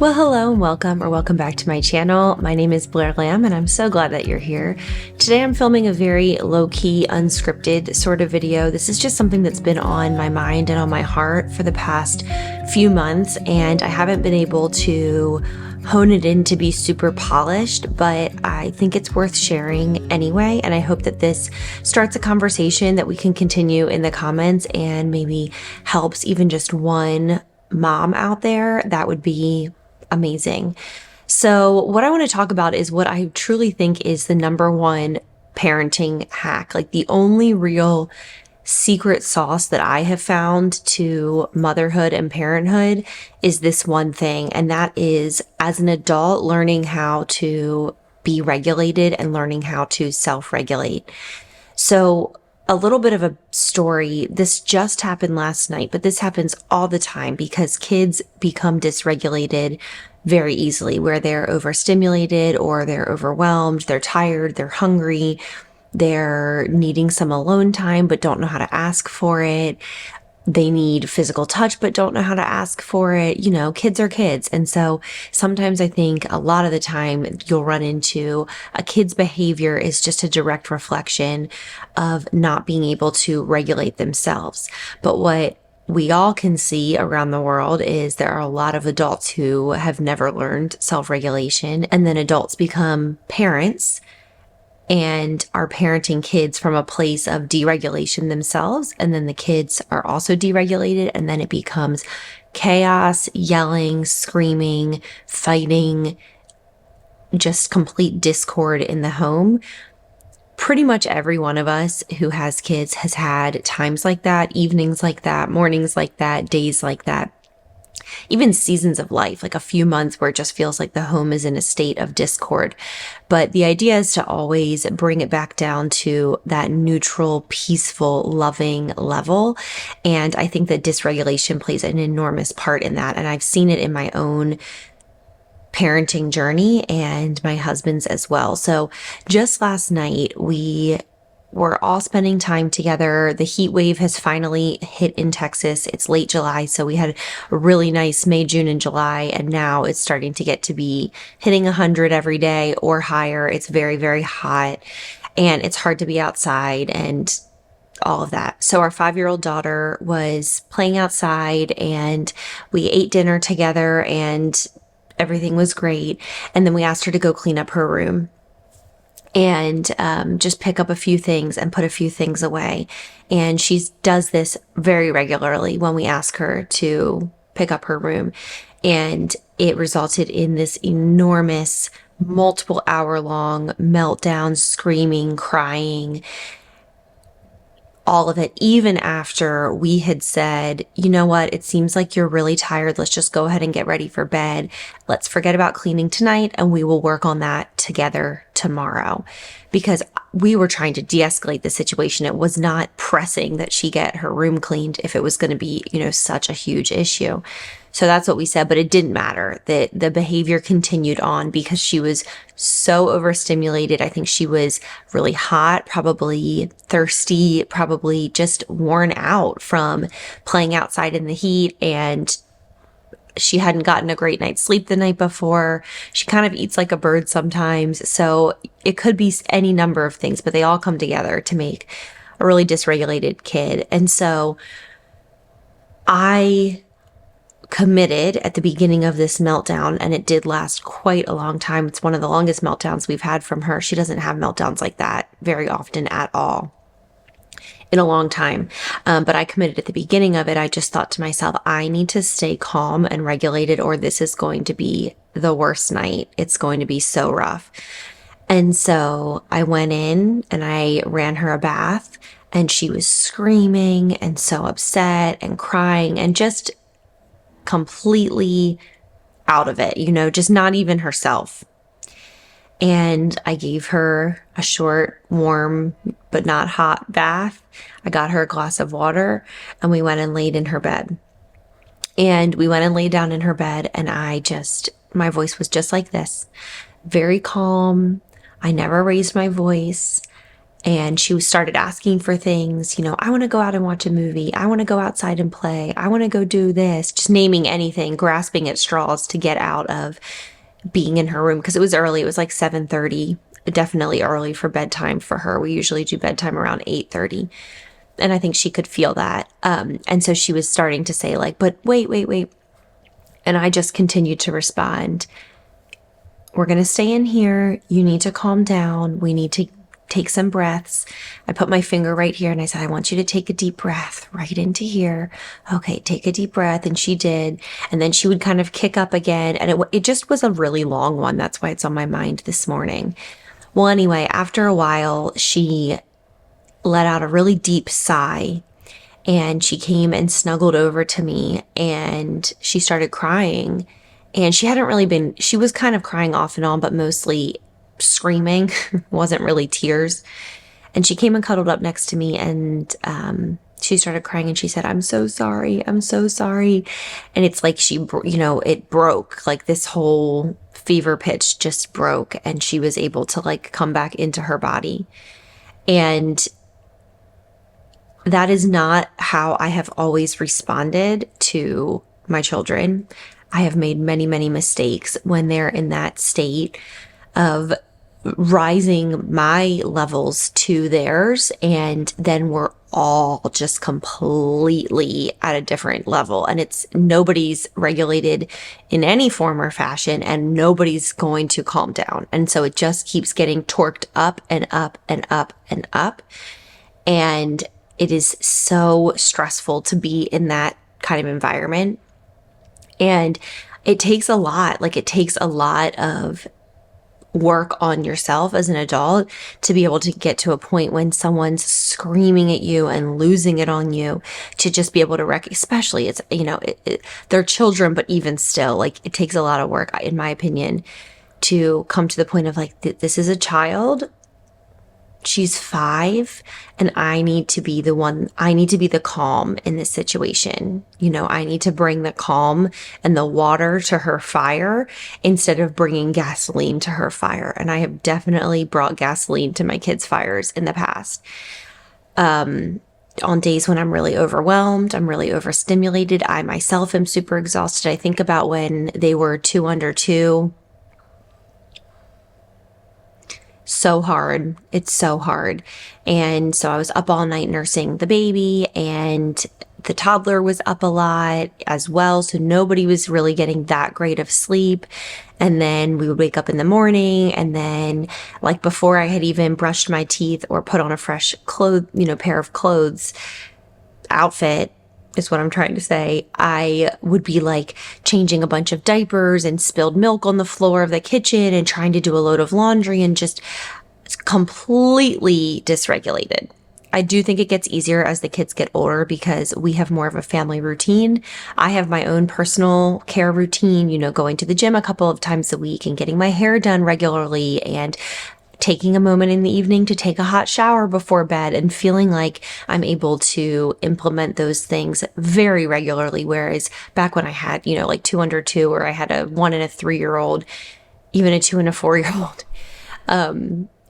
Well, hello and welcome back to my channel. My name is Blair Lamb and I'm so glad that you're here. Today I'm filming a very low-key, unscripted sort of video. This is just something that's been on my mind and on my heart for the past few months, and I haven't been able to hone it in to be super polished, but I think it's worth sharing anyway, and I hope that this starts a conversation that we can continue in the comments and maybe helps even just one mom out there. That would be amazing. So what I want to talk about is what I truly think is the number one parenting hack, like the only real secret sauce that I have found to motherhood and parenthood is this one thing. And that is, as an adult, learning how to be regulated and learning how to self-regulate. So a little bit of a story. This just happened last night, but this happens all the time because kids become dysregulated very easily, where they're overstimulated or they're overwhelmed, they're tired, they're hungry, they're needing some alone time, but don't know how to ask for it. They need physical touch, but don't know how to ask for it. You know, kids are kids. And so sometimes I think a lot of the time you'll run into a kid's behavior is just a direct reflection of not being able to regulate themselves. But what we all can see around the world is there are a lot of adults who have never learned self-regulation, and then adults become parents and are parenting kids from a place of deregulation themselves. And then the kids are also deregulated. And then it becomes chaos, yelling, screaming, fighting, just complete discord in the home. Pretty much every one of us who has kids has had times like that, evenings like that, mornings like that, days like that. Even seasons of life, like a few months where it just feels like the home is in a state of discord. But the idea is to always bring it back down to that neutral, peaceful, loving level. And I think that dysregulation plays an enormous part in that. And I've seen it in my own parenting journey and my husband's as well. So just last night, we were all spending time together. The heat wave has finally hit in Texas. It's late July, so we had a really nice May, June, and July, and now it's starting to get to be hitting 100 every day or higher. It's very, very hot, and it's hard to be outside and all of that. So our 5-year-old daughter was playing outside, and we ate dinner together, and everything was great. And then we asked her to go clean up her room and just pick up a few things and put a few things away. And she does this very regularly when we ask her to pick up her room. And it resulted in this enormous, multiple hour long meltdown, screaming, crying, all of it, even after we had said, you know what, it seems like you're really tired. Let's just go ahead and get ready for bed. Let's forget about cleaning tonight and we will work on that together tomorrow. Because we were trying to de-escalate the situation. It was not pressing that she get her room cleaned if it was going to be, such a huge issue. So that's what we said, but it didn't matter. That the behavior continued on because she was so overstimulated. I think she was really hot, probably thirsty, probably just worn out from playing outside in the heat, and she hadn't gotten a great night's sleep the night before. She kind of eats like a bird sometimes. So it could be any number of things, but they all come together to make a really dysregulated kid. And so I committed at the beginning of this meltdown, and it did last quite a long time. It's one of the longest meltdowns we've had from her. She doesn't have meltdowns like that very often at all in a long time. But I committed at the beginning of it. I just thought to myself, I need to stay calm and regulated, or this is going to be the worst night. It's going to be so rough. And so I went in and I ran her a bath, and she was screaming and so upset and crying and just completely out of it, just not even herself. And I gave her a short, warm, but not hot bath. I got her a glass of water, and we went and laid in her bed. And we went and laid down in her bed, and my voice was just like this, very calm. I never raised my voice. And she started asking for things, I want to go out and watch a movie. I want to go outside and play. I want to go do this, just naming anything, grasping at straws to get out of being in her room, because it was early. It was like 7:30, definitely early for bedtime for her. We usually do bedtime around 8:30. And I think she could feel that. And so she was starting to say like, but wait. And I just continued to respond, we're going to stay in here. You need to calm down. We need to take some breaths. I put my finger right here and I said, I want you to take a deep breath right into here. Okay, take a deep breath. And she did. And then she would kind of kick up again. And it just was a really long one. That's why it's on my mind this morning. Well, anyway, after a while, she let out a really deep sigh. And she came and snuggled over to me and she started crying. And she was kind of crying off and on, but mostly screaming. Wasn't really tears. And she came and cuddled up next to me and she started crying and she said, I'm so sorry. I'm so sorry. And it's like it broke, like this whole fever pitch just broke and she was able to like come back into her body. And that is not how I have always responded to my children. I have made many, many mistakes when they're in that state of rising my levels to theirs. And then we're all just completely at a different level. And nobody's regulated in any form or fashion and nobody's going to calm down. And so it just keeps getting torqued up and up and up and up. And it is so stressful to be in that kind of environment. And it takes a lot. Like it takes a lot of work on yourself as an adult to be able to get to a point when someone's screaming at you and losing it on you, to just be able to especially they're children, but even still, like it takes a lot of work, in my opinion, to come to the point of like, this is a child. She's 5 and I need to be the calm in this situation. I need to bring the calm and the water to her fire instead of bringing gasoline to her fire. And I have definitely brought gasoline to my kids' fires in the past. On days when I'm really overwhelmed, I'm really overstimulated, I myself am super exhausted. I think about when they were 2 under 2. So hard. It's so hard. And so I was up all night nursing the baby and the toddler was up a lot as well. So nobody was really getting that great of sleep. And then we would wake up in the morning and then like before I had even brushed my teeth or put on a fresh pair of clothes, outfit, is what I'm trying to say, I would be like changing a bunch of diapers and spilled milk on the floor of the kitchen and trying to do a load of laundry and just completely dysregulated. I do think it gets easier as the kids get older because we have more of a family routine. I have my own personal care routine, going to the gym a couple of times a week and getting my hair done regularly and taking a moment in the evening to take a hot shower before bed and feeling like I'm able to implement those things very regularly. Whereas back when I had, like 2 under 2, or I had a 1 and a 3-year-old, even a 2 and a 4-year-old,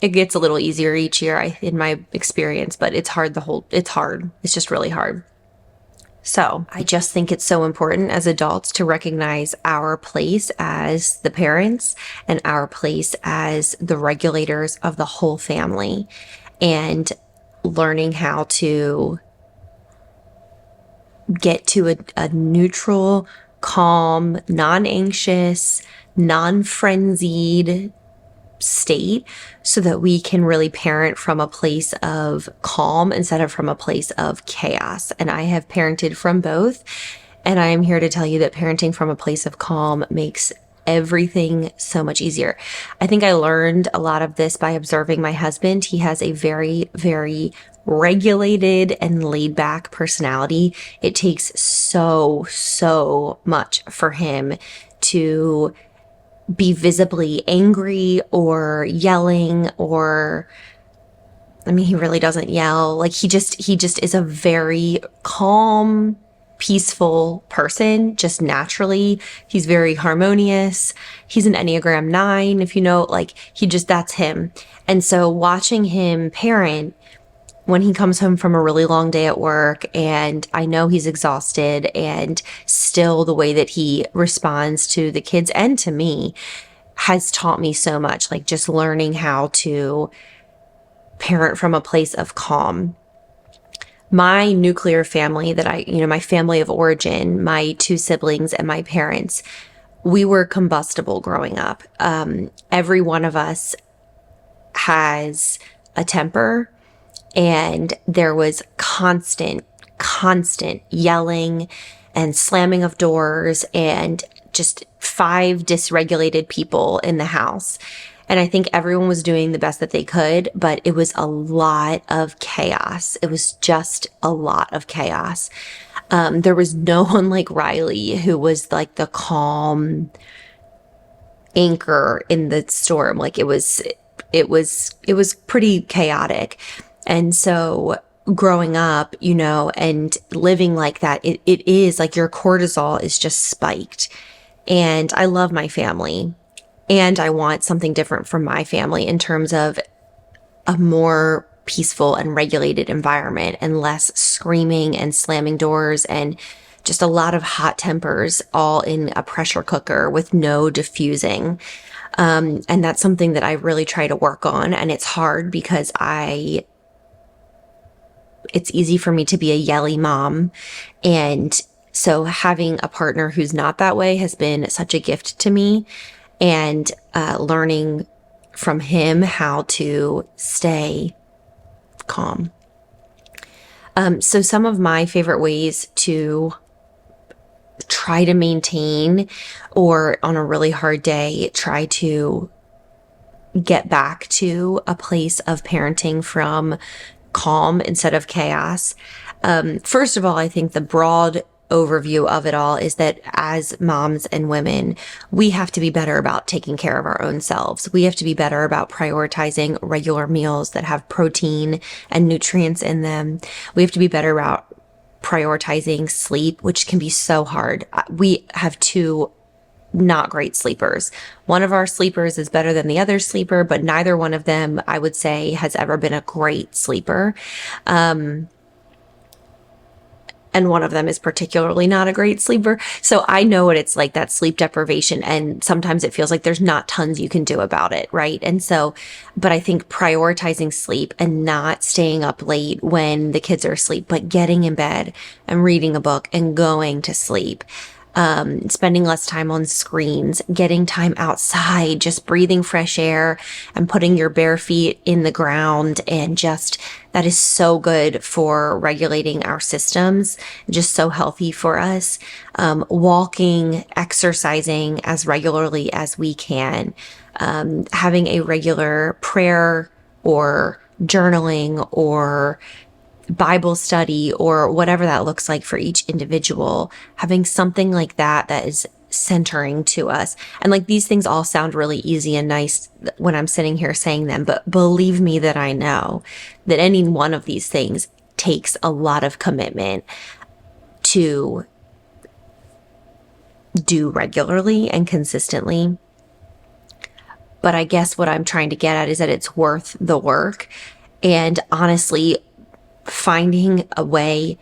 it gets a little easier each year in my experience, but it's hard. It's hard. It's just really hard. So I just think it's so important as adults to recognize our place as the parents and our place as the regulators of the whole family, and learning how to get to a neutral, calm, non-anxious, non-frenzied state so that we can really parent from a place of calm instead of from a place of chaos. And I have parented from both. And I am here to tell you that parenting from a place of calm makes everything so much easier. I think I learned a lot of this by observing my husband. He has a very, very regulated and laid back personality. It takes so much for him to be visibly angry or yelling, or he really doesn't yell. Like he just is a very calm peaceful person just naturally. He's very harmonious. He's an Enneagram 9, if you know, like that's him. And so watching him parent when he comes home from a really long day at work, and I know he's exhausted, and still the way that he responds to the kids and to me has taught me so much, like just learning how to parent from a place of calm. My nuclear family my family of origin, my 2 siblings and my parents, we were combustible growing up. Every one of us has a temper, and there was constant yelling and slamming of doors and just 5 dysregulated people in the house. And I think everyone was doing the best that they could, but it was a lot of chaos. It was just a lot of chaos. There was no one like Riley, who was like the calm anchor in the storm. Like it was pretty chaotic. And so growing up, and living like that, it is like your cortisol is just spiked. And I love my family, and I want something different from my family in terms of a more peaceful and regulated environment, and less screaming and slamming doors and just a lot of hot tempers all in a pressure cooker with no diffusing. And that's something that I really try to work on. And it's hard because it's easy for me to be a yelly mom. And so having a partner who's not that way has been such a gift to me, and learning from him how to stay calm. So some of my favorite ways to try to maintain, or on a really hard day, try to get back to a place of parenting from calm instead of chaos. First of all, I think the broad overview of it all is that as moms and women, we have to be better about taking care of our own selves. We have to be better about prioritizing regular meals that have protein and nutrients in them. We have to be better about prioritizing sleep, which can be so hard. We have 2 not great sleepers. One of our sleepers is better than the other sleeper, but neither one of them, I would say, has ever been a great sleeper. And one of them is particularly not a great sleeper. So I know what it's like, that sleep deprivation. And sometimes it feels like there's not tons you can do about it, right? And so, but I think prioritizing sleep and not staying up late when the kids are asleep, but getting in bed and reading a book and going to sleep. Spending less time on screens, getting time outside, just breathing fresh air and putting your bare feet in the ground. And just, that is so good for regulating our systems, just so healthy for us. Walking, exercising as regularly as we can, having a regular prayer or journaling or Bible study or whatever that looks like for each individual, having something like that is centering to us. And like, these things all sound really easy and nice when I'm sitting here saying them, but believe me that I know that any one of these things takes a lot of commitment to do regularly and consistently. But I guess what I'm trying to get at is that it's worth the work. And honestly, finding a way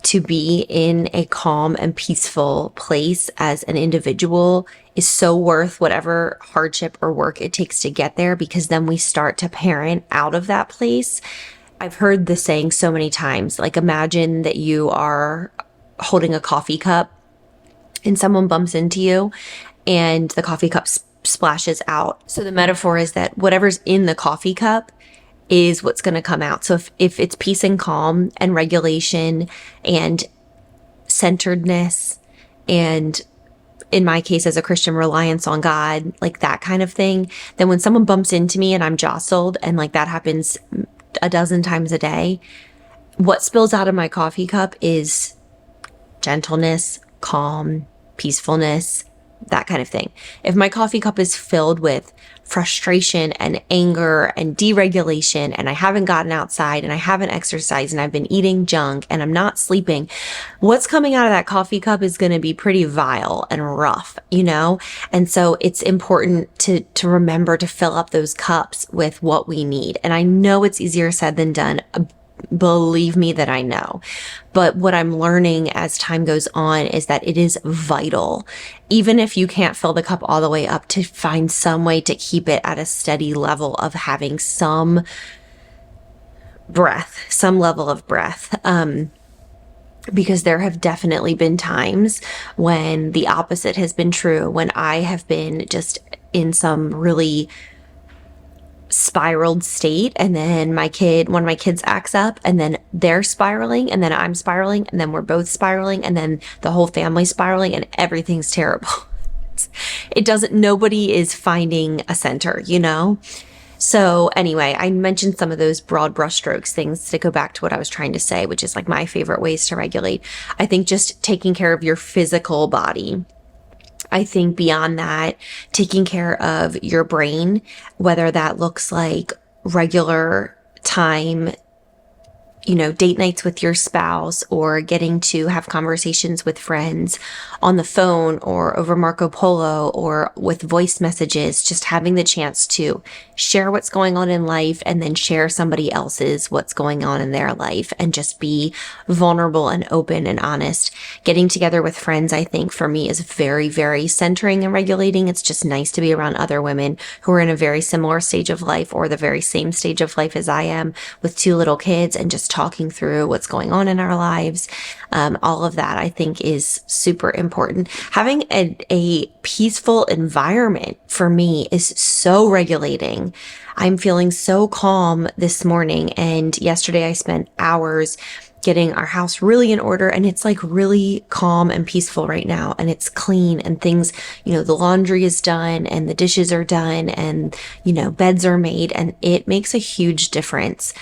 to be in a calm and peaceful place as an individual is so worth whatever hardship or work it takes to get there, because then we start to parent out of that place. I've heard this saying so many times, like, imagine that you are holding a coffee cup and someone bumps into you and the coffee cup splashes out. So the metaphor is that whatever's in the coffee cup is what's going to come out. So if it's peace and calm and regulation and centeredness, and in my case, as a Christian, reliance on God, like that kind of thing, then when someone bumps into me and I'm jostled, and like that happens a dozen times a day, what spills out of my coffee cup is gentleness, calm, peacefulness, that kind of thing. If my coffee cup is filled with frustration and anger and deregulation, and I haven't gotten outside and I haven't exercised and I've been eating junk and I'm not sleeping, what's coming out of that coffee cup is going to be pretty vile and rough, you know? And so it's important to remember to fill up those cups with what we need. And I know it's easier said than done. Believe me that I know. But what I'm learning as time goes on is that it is vital, even if you can't fill the cup all the way up, to find some way to keep it at a steady level of having some breath, some level of breath. Because there have definitely been times when the opposite has been true, when I have been just in some really spiraled state, and then one of my kids acts up, and then they're spiraling, and then I'm spiraling, and then we're both spiraling, and then the whole family's spiraling, and everything's terrible. Nobody is finding a center, you know? So anyway, I mentioned some of those broad brushstrokes things to go back to what I was trying to say, which is like my favorite ways to regulate. I think just taking care of your physical body. I think beyond that, taking care of your brain, whether that looks like regular time, date nights with your spouse, or getting to have conversations with friends on the phone or over Marco Polo or with voice messages, just having the chance to share what's going on in life and then share somebody else's what's going on in their life, and just be vulnerable and open and honest. Getting together with friends, I think for me, is very, very centering and regulating. It's just nice to be around other women who are in a very similar stage of life or the very same stage of life as I am, with 2 little kids, and just talking through what's going on in our lives. All of that, I think, is super important. Having a peaceful environment for me is so regulating. I'm feeling so calm this morning, and yesterday I spent hours getting our house really in order, and it's like really calm and peaceful right now, and it's clean, and things, the laundry is done and the dishes are done, and beds are made, and it makes a huge difference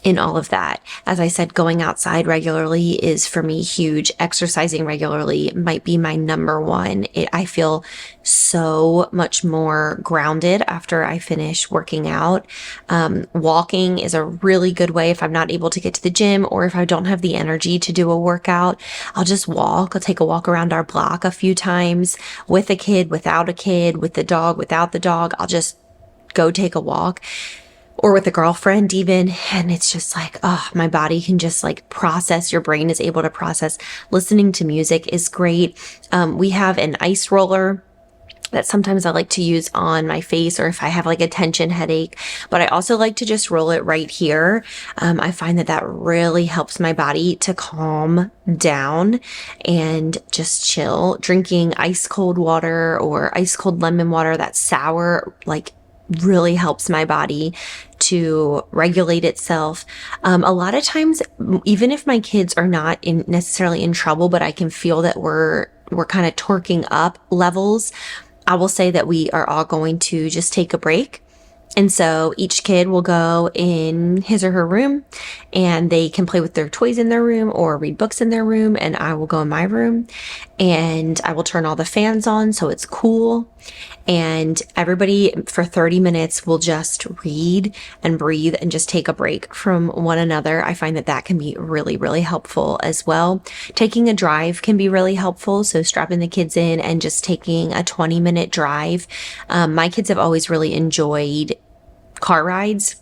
in all of that. As I said, going outside regularly is for me huge. Exercising regularly might be my number one. I feel so much more grounded after I finish working out. Walking is a really good way. If I'm not able to get to the gym, or if I don't have the energy to do a workout, I'll just walk. I'll take a walk around our block a few times, with a kid, without a kid, with the dog, without the dog. I'll just go take a walk. Or with a girlfriend even, and it's just like, my body can just like process. Your brain is able to process. Listening to music is great. We have an ice roller that sometimes I like to use on my face, or if I have like a tension headache, but I also like to just roll it right here. I find that really helps my body to calm down and just chill. Drinking ice cold water or ice cold lemon water that's sour, really helps my body to regulate itself. A lot of times, even if my kids are not necessarily in trouble, but I can feel that we're kind of torquing up levels, I will say that we are all going to just take a break. And so each kid will go in his or her room, and they can play with their toys in their room or read books in their room. And I will go in my room, and I will turn all the fans on so it's cool. And everybody for 30 minutes will just read and breathe and just take a break from one another. I find that can be really, really helpful as well. Taking a drive can be really helpful. So strapping the kids in and just taking a 20-minute drive. My kids have always really enjoyed car rides.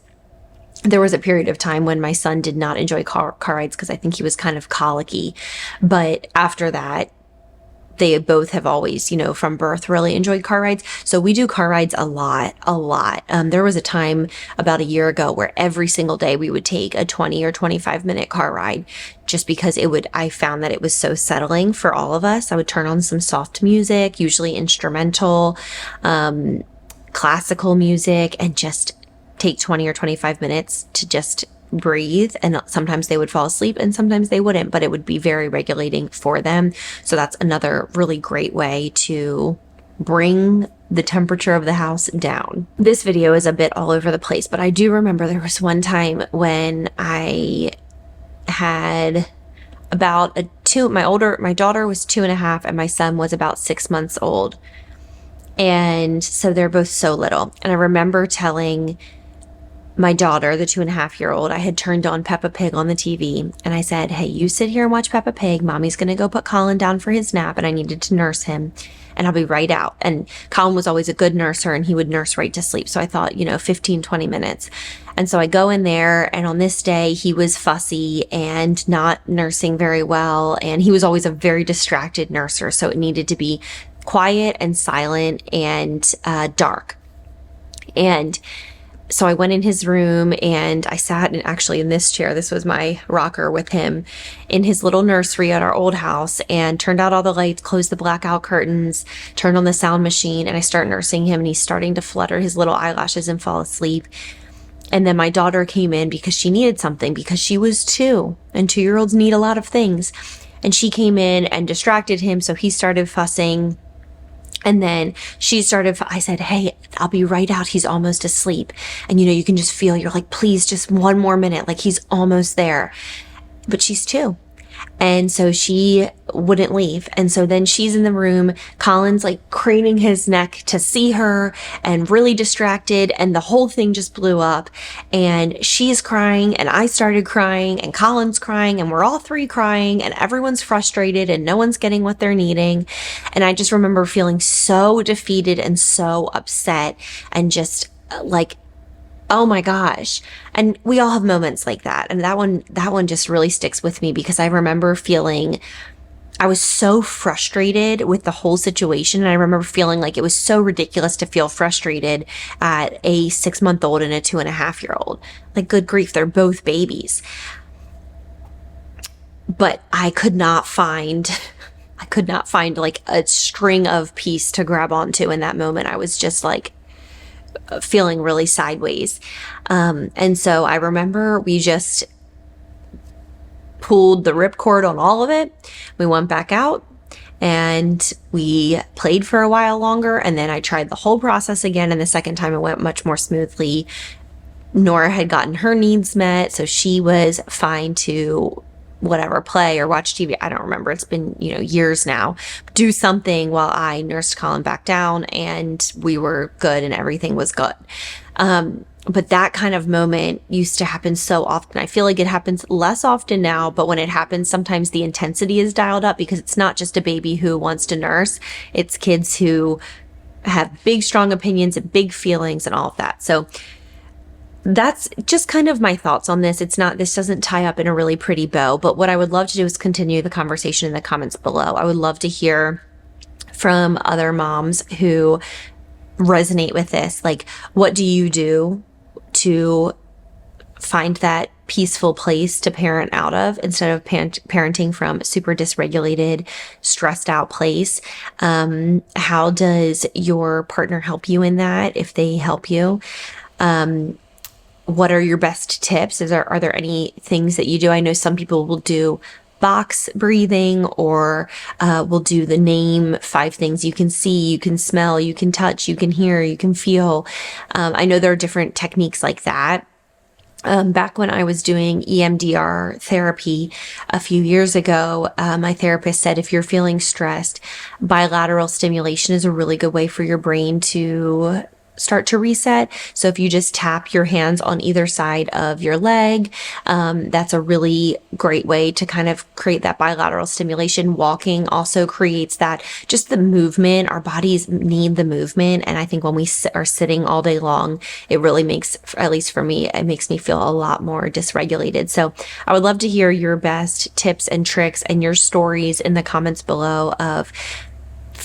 There was a period of time when my son did not enjoy car rides because I think he was kind of colicky. But after that, they both have always, from birth, really enjoyed car rides. So we do car rides a lot. There was a time about a year ago where every single day we would take a 20 or 25-minute car ride, just because I found that it was so settling for all of us. I would turn on some soft music, usually instrumental, classical music, and just take 20 or 25 minutes to just breathe. And sometimes they would fall asleep and sometimes they wouldn't, but it would be very regulating for them. So that's another really great way to bring the temperature of the house down. This video is a bit all over the place, but I do remember there was one time when I about my daughter was 2.5 and my son was about 6 months old. And so they're both so little. And I remember telling my daughter, the 2.5-year-old, I had turned on Peppa Pig on the TV and I said, hey, you sit here and watch Peppa Pig. Mommy's going to go put Colin down for his nap and I needed to nurse him and I'll be right out. And Colin was always a good nurser and he would nurse right to sleep. So I thought, 15, 20 minutes. And so I go in there and on this day he was fussy and not nursing very well. And he was always a very distracted nurser. So it needed to be quiet and silent and dark. And so I went in his room and I sat in this chair, this was my rocker with him in his little nursery at our old house, and turned out all the lights, closed the blackout curtains, turned on the sound machine, and I start nursing him and he's starting to flutter his little eyelashes and fall asleep. And then my daughter came in because she needed something because she was 2 and 2-year-olds need a lot of things. And she came in and distracted him. So he started fussing. And then I said, hey, I'll be right out. He's almost asleep. And you can just feel, you're like, please, just one more minute. Like he's almost there. But she's 2. And so she wouldn't leave. And so then she's in the room. Colin's like craning his neck to see her and really distracted. And the whole thing just blew up. And she's crying and I started crying and Colin's crying and we're all 3 crying and everyone's frustrated and no one's getting what they're needing. And I just remember feeling so defeated and so upset and just like, oh my gosh. And we all have moments like that. And that one just really sticks with me because I remember feeling, I was so frustrated with the whole situation. And I remember feeling like it was so ridiculous to feel frustrated at a 6-month-old and a 2.5-year-old. Like, good grief, they're both babies. But I could not find like a string of peace to grab onto in that moment. I was just like, feeling really sideways. And so I remember we just pulled the ripcord on all of it. We went back out and we played for a while longer. And then I tried the whole process again. And the second time it went much more smoothly. Nora had gotten her needs met. So she was fine to play or watch TV. I don't remember. It's been, years now. Do something while I nursed Colin back down and we were good and everything was good. But that kind of moment used to happen so often. I feel like it happens less often now, but when it happens, sometimes the intensity is dialed up because it's not just a baby who wants to nurse. It's kids who have big, strong opinions and big feelings and all of that. So that's just kind of my thoughts on this. This doesn't tie up in a really pretty bow, but what I would love to do is continue the conversation in the comments below. I would love to hear from other moms who resonate with this. Like, what do you do to find that peaceful place to parent out of instead of parenting from a super dysregulated, stressed out place? How does your partner help you in that, if they help you? What are your best tips? Are there any things that you do? I know some people will do box breathing or will do the name 5 things you can see, you can smell, you can touch, you can hear, you can feel. I know there are different techniques like that. Back when I was doing EMDR therapy a few years ago, my therapist said if you're feeling stressed, bilateral stimulation is a really good way for your brain to start to reset. So if you just tap your hands on either side of your leg, that's a really great way to kind of create that bilateral stimulation. Walking also creates that, just the movement. Our bodies need the movement. And I think when we are sitting all day long, it really makes, at least for me, it makes me feel a lot more dysregulated. So I would love to hear your best tips and tricks and your stories in the comments below of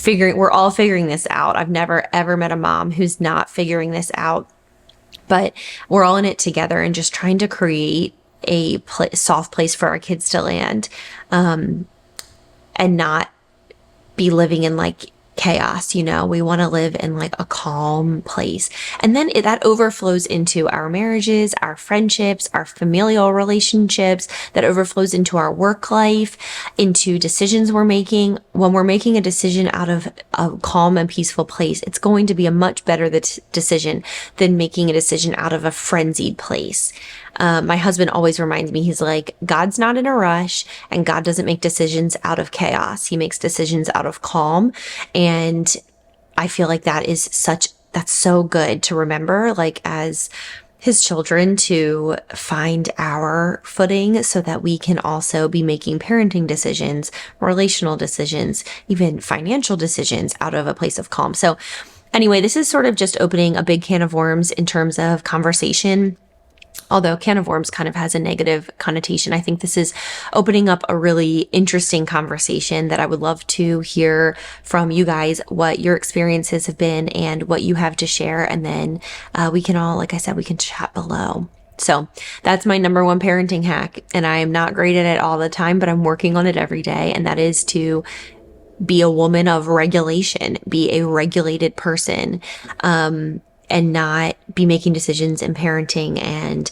we're all figuring this out. I've never ever met a mom who's not figuring this out, but we're all in it together and just trying to create a soft place for our kids to land, and not be living in like chaos. We want to live in like a calm place. And then that overflows into our marriages, our friendships, our familial relationships, that overflows into our work life, into decisions we're making. When we're making a decision out of a calm and peaceful place, it's going to be a much better decision than making a decision out of a frenzied place. My husband always reminds me, he's like, God's not in a rush and God doesn't make decisions out of chaos. He makes decisions out of calm. And I feel like that's so good to remember, like as his children, to find our footing so that we can also be making parenting decisions, relational decisions, even financial decisions out of a place of calm. So anyway, this is sort of just opening a big can of worms in terms of conversation. Although can of worms kind of has a negative connotation, I think this is opening up a really interesting conversation that I would love to hear from you guys, what your experiences have been and what you have to share. And then we can all, like I said, we can chat below. So that's my number one parenting hack. And I am not great at it all the time, but I'm working on it every day. And that is to be a woman of regulation, be a regulated person. And not be making decisions and parenting and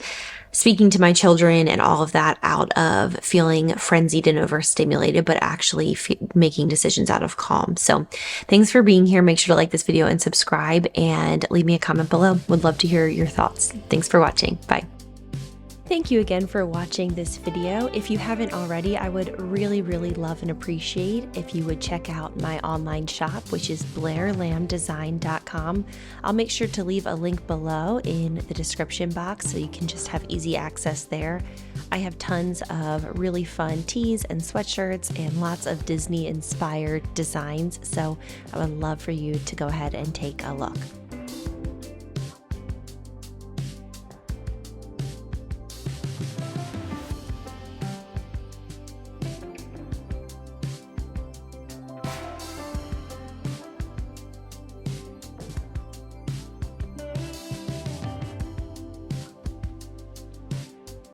speaking to my children and all of that out of feeling frenzied and overstimulated, but actually making decisions out of calm. So thanks for being here. Make sure to like this video and subscribe and leave me a comment below. Would love to hear your thoughts. Thanks for watching. Bye. Thank you again for watching this video. If you haven't already, I would really love and appreciate if you would check out my online shop, which is blairlambdesign.com. I'll make sure to leave a link below in the description box so you can just have easy access there. I have tons of really fun tees and sweatshirts and lots of Disney inspired designs, so I would love for you to go ahead and take a look.